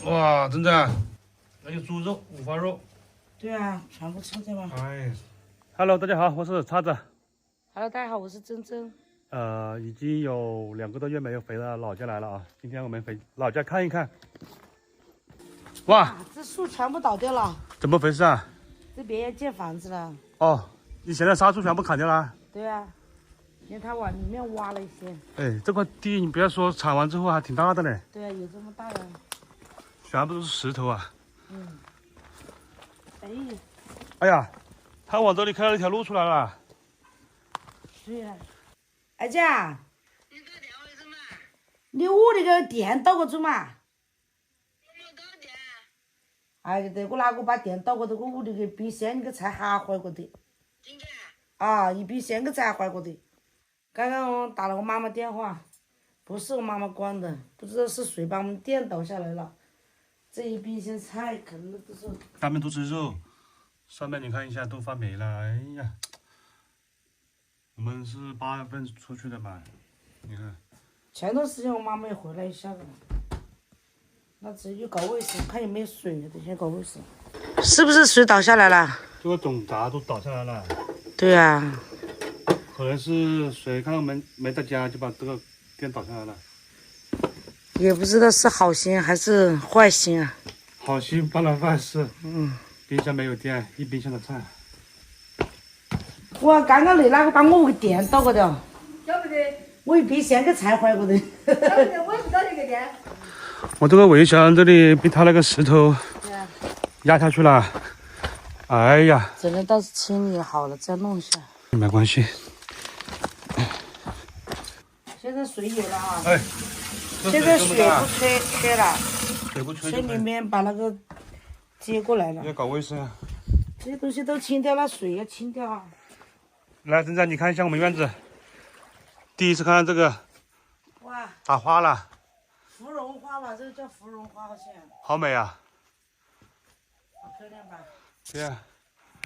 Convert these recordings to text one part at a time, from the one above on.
哇，真的，那有猪肉、五花肉。对啊，全部凑在嘛。哎 ，Hello， 大家好，我是叉子。Hello， 大家好，我是珍珍。已经有2个多月没有回到老家来了啊，今天我们回老家看一看。哇，这树全部倒掉了，怎么回事啊？这边要建房子了。哦，以前的杉树全部砍掉了。对啊，因为他往里面挖了一些。哎，这块地你不要说，铲完之后还挺大的嘞。对啊，有这么大的。全部都是石头啊。嗯。哎呀，他往这里开了一条路出来了。对呀。二姐，你打电话为什么？你屋里个电倒过去嘛？有没有搞电？哎，对，我拿个把电倒过去，我屋里个冰箱那个菜还坏过的。今天？啊，一冰箱个菜还坏过的。刚刚我打了我妈妈电话，不是我妈妈关的，不知道是谁把我们电倒下来了。这一冰箱菜可能都是。他们都吃肉，上面你看一下都发霉了，哎呀。我们是8月份出去的嘛，你看。前段时间我妈妈也回来一下了，那只有搞卫生，看有没有水，等下搞卫生。是不是水倒下来了？这个总闸都倒下来了。对啊。可能是谁看到没在家就把这个电倒下来了。也不知道是好心还是坏心啊。好心办了坏事。嗯。冰箱没有电，一冰箱的菜。我刚刚那个把我个电倒过掉，晓不得？我一冰箱个菜坏过的。晓不得？我也不找那个电。我这个围墙这里被他那个石头压下去了。哎呀，这边倒是清理好了，再弄一下。没关系。现在水有了啊。哎。现在水不缺了。水不缺。水里面把那个接过来了。要搞卫生啊。这些东西都清掉了，水要清掉啊。来，珍珍，你看一下我们院子，第一次看到这个，哇，打花了，芙蓉花吧，这个叫芙蓉花好像。好美啊！好漂亮吧？对呀。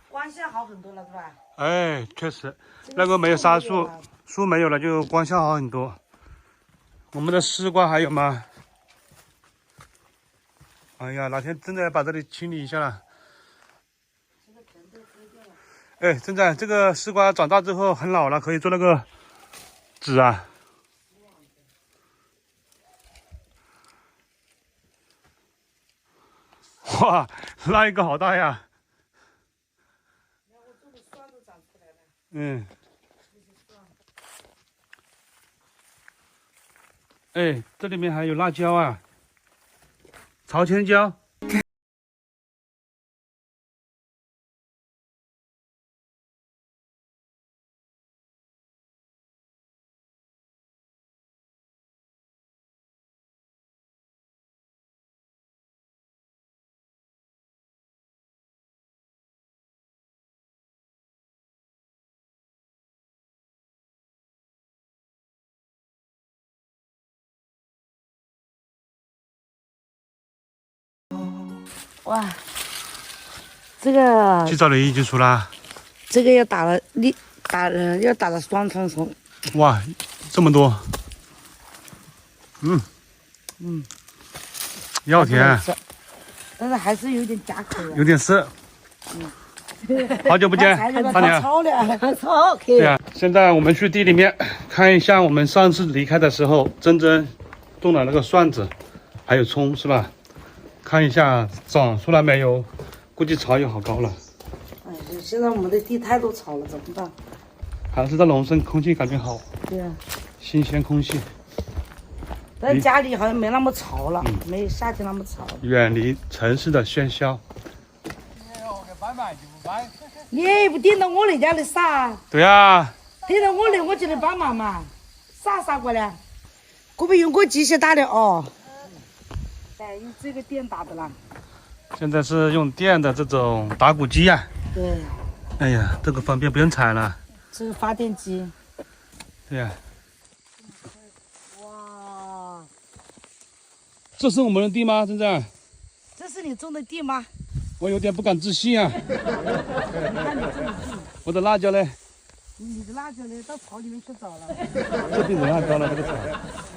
光线好很多了，是吧？哎，确实，那个没有杉树，树没有了，就光效好很多。我们的丝瓜还有吗？哎呀，哪天真的要把这里清理一下了。哎，真的，这个丝瓜长大之后很老了，可以做那个纸啊。哇，那一个好大呀！嗯。哎，这里面还有辣椒啊，朝天椒。哇，这个去找雷已经出啦。这个要打了，要打了双重虫。哇，这么多。要甜，但是还是有点夹口。有点涩。好久不见，大娘。炒的，炒可以。对啊，现在我们去地里面看一下，我们上次离开的时候，珍珍种了那个蒜子，还有葱，是吧？看一下长出来没有，估计草也好高了。哎，现在我们的地太多草了，怎么办？还是在农村空气感觉好。对啊。新鲜空气。但家里好像没那么吵了，没夏天那么吵。远离城市的喧嚣。你不顶到我那家来撒？对啊。顶到我那我就来帮忙嘛，撒过来。我不用我机械打的哦。哎，用这个电打的啦。现在是用电的这种打谷机呀。对。哎呀，这个方便，不用铲了。这是发电机。对呀。哇，这是我们的地吗，珍珍？这是你种的地吗？我有点不敢置信啊。我的辣椒嘞？你的辣椒呢？到草里面去找了。这边有辣椒了，这个草。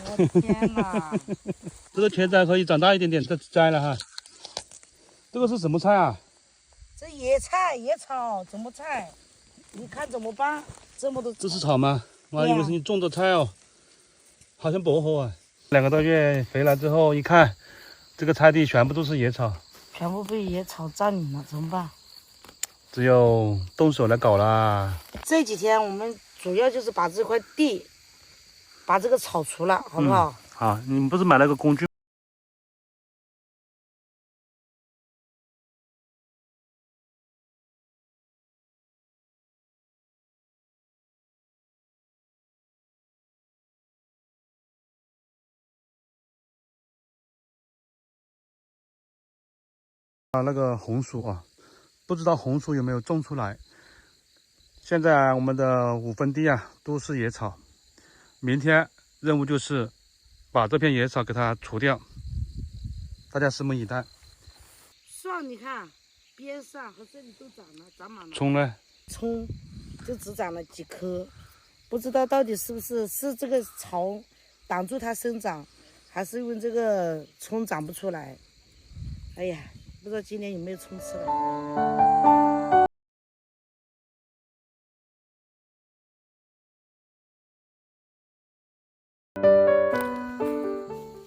我天哪！这个茄子还可以长大一点点，再摘了哈。这个是什么菜啊？这野菜、野草怎么菜？你看怎么办？这么多。这是草吗？我还以为是你种的菜哦，好像薄荷啊。2个多月回来之后一看，这个菜地全部都是野草，全部被野草占领了，怎么办？只有动手来搞啦。这几天我们主要就是把这块地，把这个草除了，好不好？好，你们不是买了个工具？那个红薯啊，不知道红薯有没有种出来。现在我们的5分地啊都是野草，明天任务就是把这片野草给它除掉，大家拭目以待。蒜你看边上和这里都长满了。葱呢？葱就只长了几颗，不知道到底是不是这个草挡住它生长，还是因为这个葱长不出来。哎呀，不知道今年有没有葱吃了。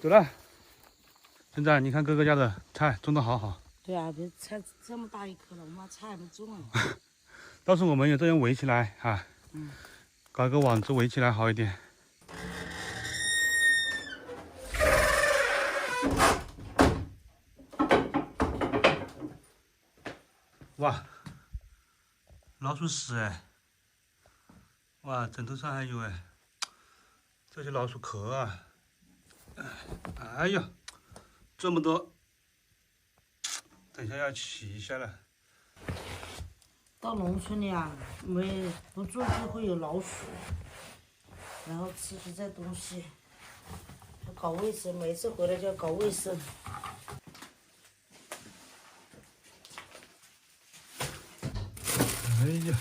走了。现在你看哥哥家的菜种的好好。对啊，这菜这么大一颗了，我妈菜还没种呢。到时候我们也这样围起来啊，搞个网子围起来好一点。哇，老鼠屎哎！哇，枕头上还有哎，这些老鼠壳啊！哎呀，这么多，等一下要洗一下了。到农村里啊，不种就会有老鼠，然后吃的这东西，要搞卫生，每次回来就要搞卫生。哎呀，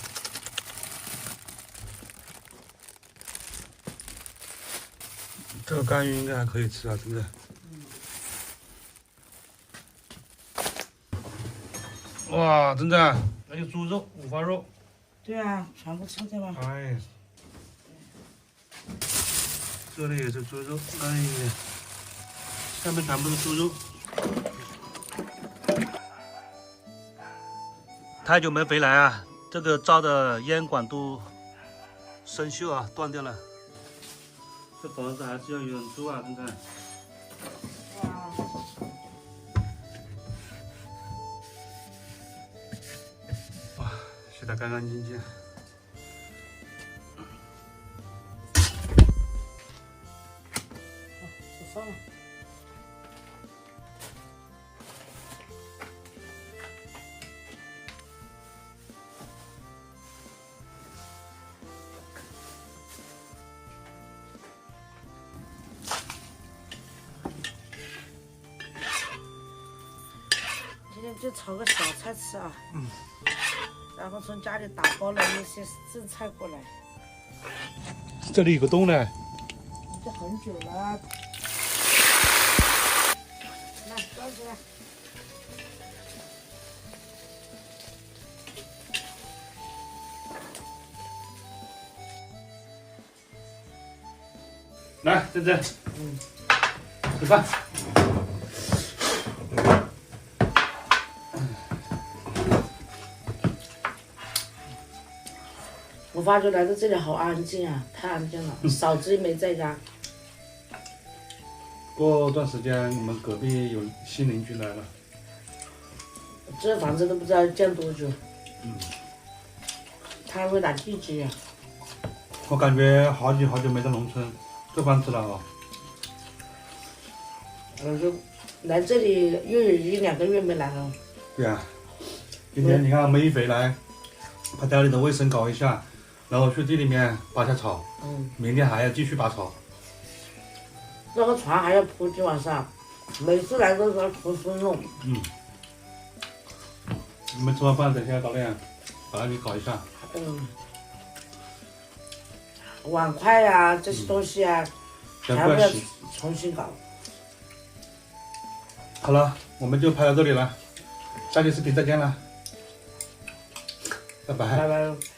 这个干鱼应该还可以吃啊，是不是？哇，真的，还有猪肉、五花肉。对啊，全部吃的嘛。哎，这里也是猪肉，哎呀，下面全部是猪肉。太久没回来啊，这个灶的烟管都生锈啊，断掉了。这房子还是要有人住啊，真的。哇，洗得干干净净。煮饭了。今天就炒个小菜吃啊。然后从家里打包了那些剩菜过来。这里有个洞呢。这很久了。来，端起来。来，珍珍，吃饭。我发觉来到这里好安静啊，太安静了。嫂子也没在家。过段时间我们隔壁有新邻居来了。这房子都不知道建多久。他会打地基啊。我感觉好久没在农村做饭吃了哦。我就来这里又有1、2个月没来了。对啊，今天你看我们一回来，把家里的卫生搞一下，然后去地里面拔下草。明天还要继续拔草。那个床还要铺，今晚上每次来都是要重新弄。你们吃完饭等一下早点把那里搞一下。碗筷呀、这些东西啊，全全部要部要洗。重新搞。好了，我们就拍到这里了，下期视频再见了，拜拜。拜拜。